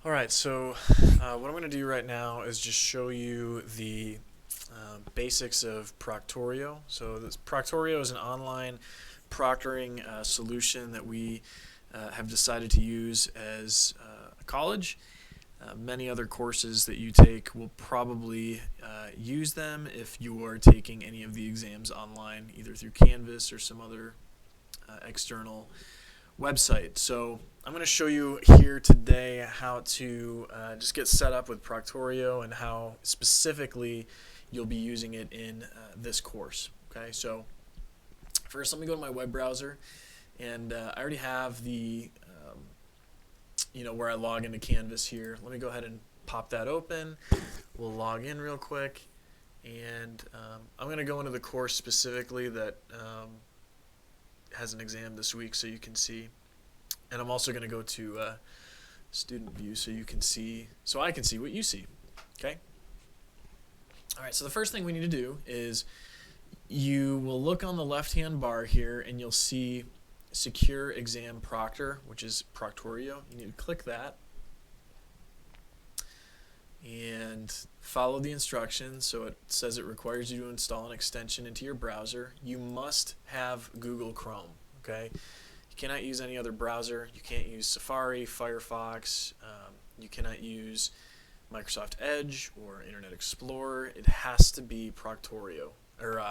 Alright, so what I'm going to do right now is just show you the basics of Proctorio. So this Proctorio is an online proctoring solution that we have decided to use as a college. Many other courses that you take will probably use them if you are taking any of the exams online, either through Canvas or some other external website. So I'm going to show you here today how to just get set up with Proctorio and how specifically you'll be using it in this course. Okay, so first let me go to my web browser, and I already have the where I log into Canvas here. Let me go ahead and pop that open. We'll log in real quick, and I'm going to go into the course specifically that has an exam this week, so you can see. And I'm also going to go to student view so you can see, so I can see what you see. Okay. All right. So the first thing we need to do is you will look on the left-hand bar here, and you'll see Secure Exam Proctor, which is Proctorio. You need to click that and follow the instructions. So it says it requires you to install an extension into your browser. You must have Google Chrome. Okay. You cannot use any other browser. You can't use Safari, Firefox. You cannot use Microsoft Edge or Internet Explorer. It has to be Proctorio or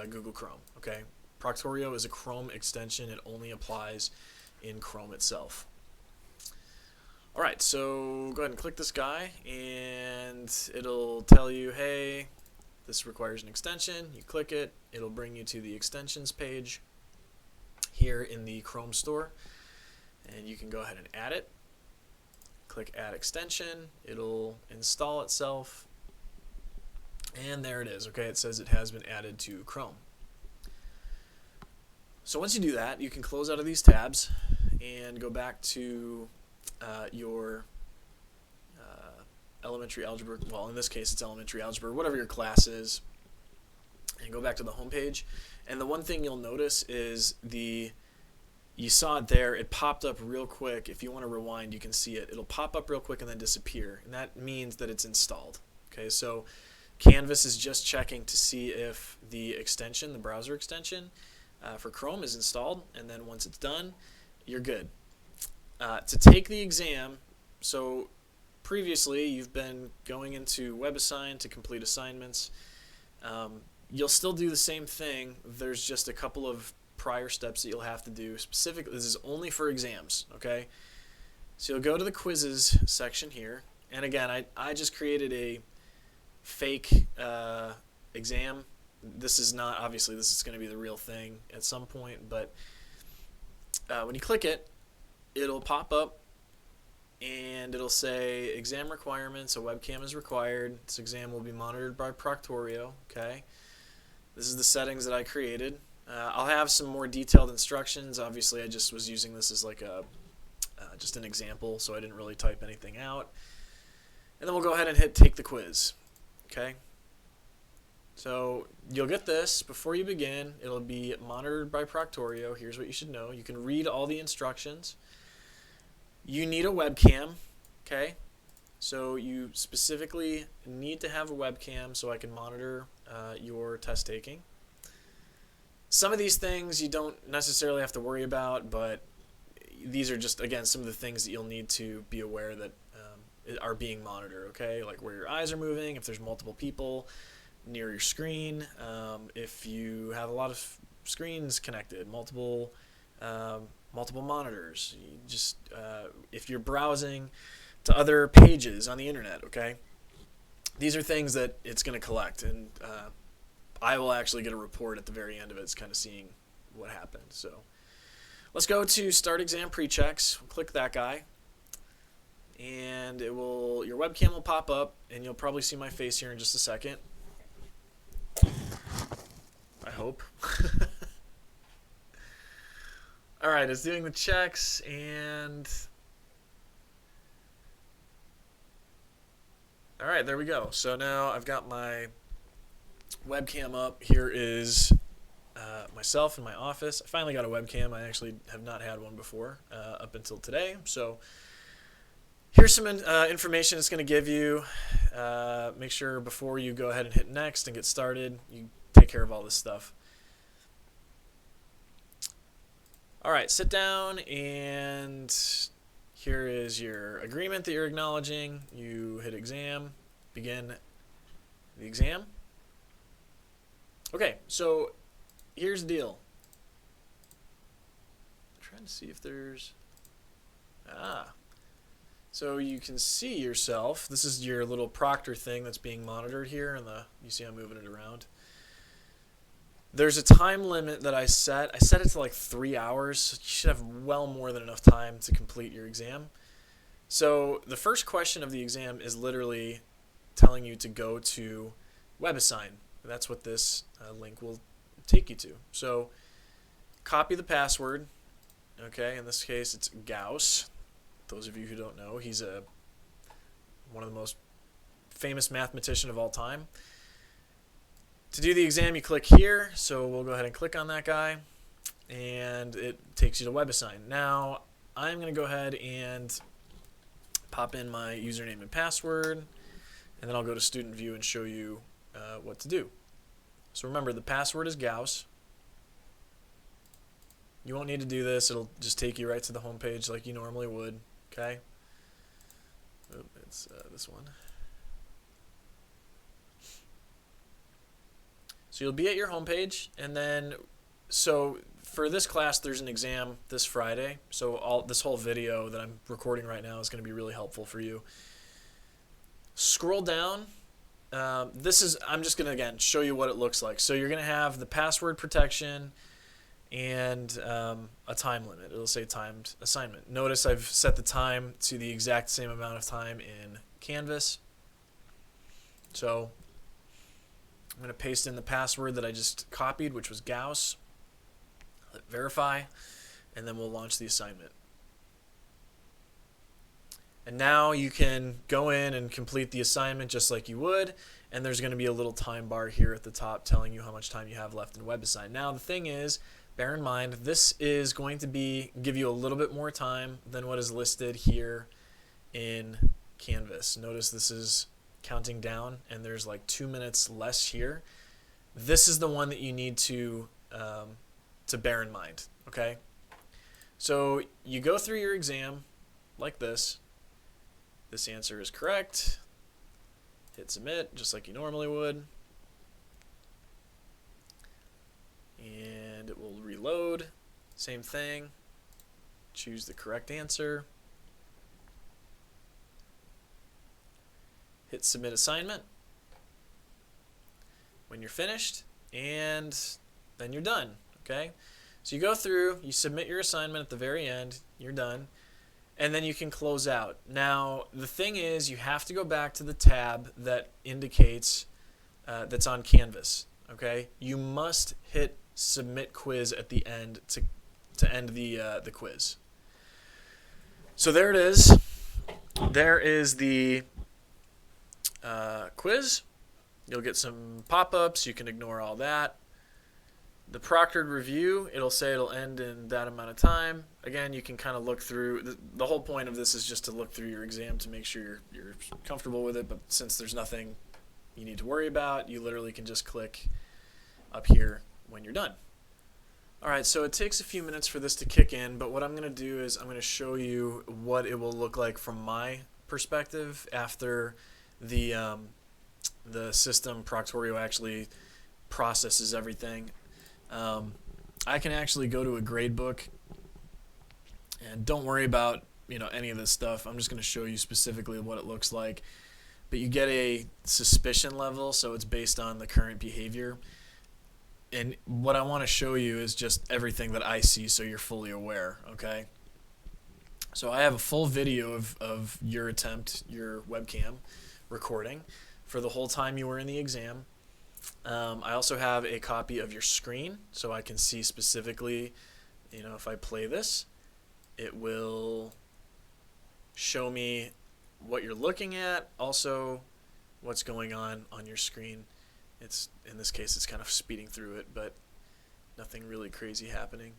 Google Chrome. Okay. Proctorio is a Chrome extension. It only applies in Chrome itself. All right, so go ahead and click this guy, and it'll tell you, hey, this requires an extension. You click it. It'll bring you to the extensions page here in the Chrome store, and you can go ahead and add it. Click Add Extension. It'll install itself, and there it is. Okay, it says it has been added to Chrome. So once you do that, you can close out of these tabs and go back to your elementary algebra. Well, in this case, it's elementary algebra, whatever your class is, and go back to the home page. And the one thing you'll notice is you saw it there, it popped up real quick. If you want to rewind, you can see it. It'll pop up real quick and then disappear, and that means that it's installed. Okay, so Canvas is just checking to see if the extension, the browser extension for Chrome is installed, and then once it's done, you're good. To take the exam, so previously you've been going into WebAssign to complete assignments. You'll still do the same thing. There's just a couple of prior steps that you'll have to do. Specifically, this is only for exams, okay? So you'll go to the quizzes section here, and again, I just created a fake exam. This is not, obviously, this is going to be the real thing at some point, but when you click it, it'll pop up and it'll say exam requirements, a webcam is required. This exam will be monitored by Proctorio. Okay, this is the settings that I created. I'll have some more detailed instructions. Obviously, I just was using this as like just an example, so I didn't really type anything out. And then we'll go ahead and hit take the quiz. Okay, so you'll get this before you begin. It'll be monitored by Proctorio. Here's what you should know. You can read all the instructions. You need a webcam, okay? So you specifically need to have a webcam so I can monitor your test taking. Some of these things you don't necessarily have to worry about, but these are just, again, some of the things that you'll need to be aware that are being monitored, okay? Like where your eyes are moving, if there's multiple people near your screen, if you have a lot of screens connected, multiple monitors, just if you're browsing to other pages on the internet, okay? These are things that it's going to collect, and I will actually get a report at the very end of it. It's kind of seeing what happened. So let's go to Start Exam Pre-Checks. We'll click that guy, and your webcam will pop up, and you'll probably see my face here in just a second. I hope. All right, it's doing the checks, and all right, there we go. So now I've got my webcam up. Here is myself in my office. I finally got a webcam. I actually have not had one before up until today. So here's some information it's going to give you. Make sure before you go ahead and hit next and get started, you take care of all this stuff. All right, sit down, and here is your agreement that you're acknowledging. You hit exam, begin the exam. Okay, so here's the deal. I'm trying to see if there's... So you can see yourself. This is your little proctor thing that's being monitored here, and you see I'm moving it around. There's a time limit that I set. I set it to like 3 hours. So you should have well more than enough time to complete your exam. So the first question of the exam is literally telling you to go to WebAssign. That's what this link will take you to. So copy the password. Okay, in this case it's Gauss. Those of you who don't know, he's one of the most famous mathematician of all time. To do the exam, you click here, so we'll go ahead and click on that guy, and it takes you to WebAssign. Now, I'm going to go ahead and pop in my username and password, and then I'll go to Student View and show you what to do. So remember, the password is Gauss. You won't need to do this. It'll just take you right to the home page like you normally would. Okay? Oh, it's this one. So you'll be at your home page, and then, so for this class, there's an exam this Friday. So this whole video that I'm recording right now is going to be really helpful for you. Scroll down. I'm just going to, again, show you what it looks like. So you're going to have the password protection and a time limit. It'll say timed assignment. Notice I've set the time to the exact same amount of time in Canvas. So I'm going to paste in the password that I just copied, which was Gauss. Hit verify, and then we'll launch the assignment. And now you can go in and complete the assignment just like you would, and there's going to be a little time bar here at the top telling you how much time you have left in WebAssign. Now the thing is, bear in mind, this is going to give you a little bit more time than what is listed here in Canvas. Notice this is counting down, and there's like 2 minutes less here. This is the one that you need to bear in mind. Okay, so you go through your exam like this. This answer is correct. Hit submit just like you normally would, and it will reload. Same thing. Choose the correct answer. Hit submit assignment when you're finished, and then you're done. Okay, so you go through, you submit your assignment at the very end, you're done, and then you can close out. Now the thing is, you have to go back to the tab that indicates that's on Canvas. Okay, you must hit submit quiz at the end to end the quiz. So there it is. There is the quiz. You'll get some pop-ups. You can ignore all that. The proctored review, it'll say it'll end in that amount of time. Again, you can kind of look through. The whole point of this is just to look through your exam to make sure you're comfortable with it. But since there's nothing you need to worry about, you literally can just click up here when you're done. All right, so it takes a few minutes for this to kick in, but what I'm going to do is I'm going to show you what it will look like from my perspective after the system Proctorio actually processes everything. I can actually go to a gradebook, and don't worry about any of this stuff. I'm just going to show you specifically what it looks like. But you get a suspicion level, so it's based on the current behavior. And what I want to show you is just everything that I see, so you're fully aware. Okay. So I have a full video of your attempt, your webcam recording for the whole time you were in the exam. I also have a copy of your screen, so I can see specifically, if I play this, it will show me what you're looking at, also what's going on your screen. It's, in this case, it's kind of speeding through it, but nothing really crazy happening.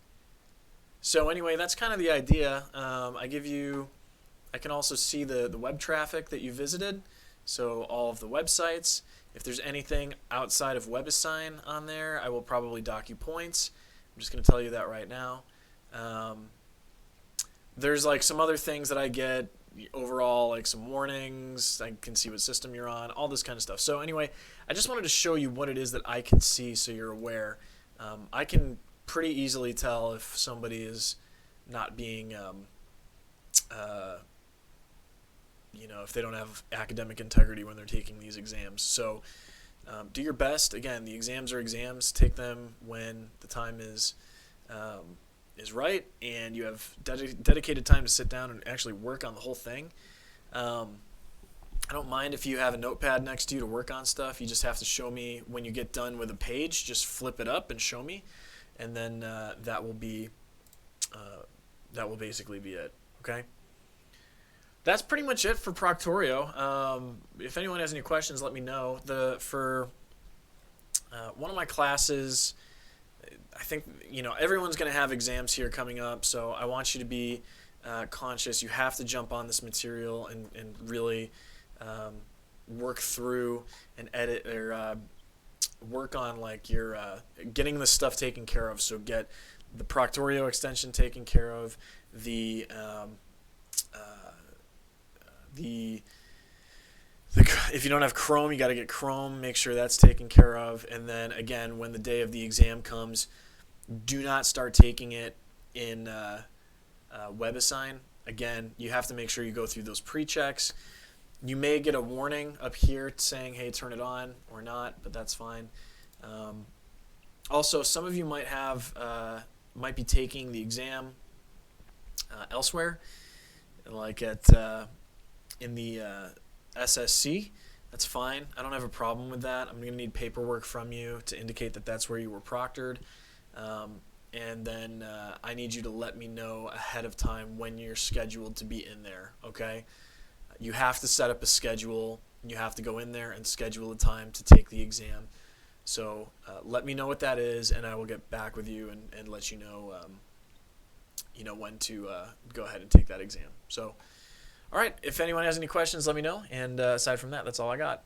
So anyway, that's kind of the idea. I give you I can also see the web traffic that you visited, so all of the websites. If there's anything outside of WebAssign on there, I will probably dock you points. I'm just going to tell you that right now. Um, there's like some other things that I get overall, like some warnings. I can see what system you're on, all this kind of stuff. So anyway, I just wanted to show you what it is that I can see so you're aware. I can pretty easily tell if somebody is not being, if they don't have academic integrity when they're taking these exams. So do your best. Again, the exams are exams. Take them when the time is right, and you have dedicated time to sit down and actually work on the whole thing. I don't mind if you have a notepad next to you to work on stuff. You just have to show me when you get done with a page. Just flip it up and show me, and then that will basically be it. Okay. That's pretty much it for Proctorio. If anyone has any questions, let me know. For one of my classes, I think everyone's going to have exams here coming up, so I want you to be conscious. You have to jump on this material and really work through and edit or work on like your getting this stuff taken care of. So get the Proctorio extension taken care of, the if you don't have Chrome, you got to get Chrome. Make sure that's taken care of. And then again, when the day of the exam comes, do not start taking it in WebAssign. Again, you have to make sure you go through those pre-checks. You may get a warning up here saying, hey, turn it on or not, but that's fine. Also, some of you might be taking the exam elsewhere, like in the SSC. That's fine. I don't have a problem with that. I'm going to need paperwork from you to indicate that that's where you were proctored. And then I need you to let me know ahead of time when you're scheduled to be in there, okay? You have to set up a schedule. You have to go in there and schedule a time to take the exam. So let me know what that is, and I will get back with you and let you know, when to go ahead and take that exam. So, all right, if anyone has any questions, let me know. And aside from that, that's all I got.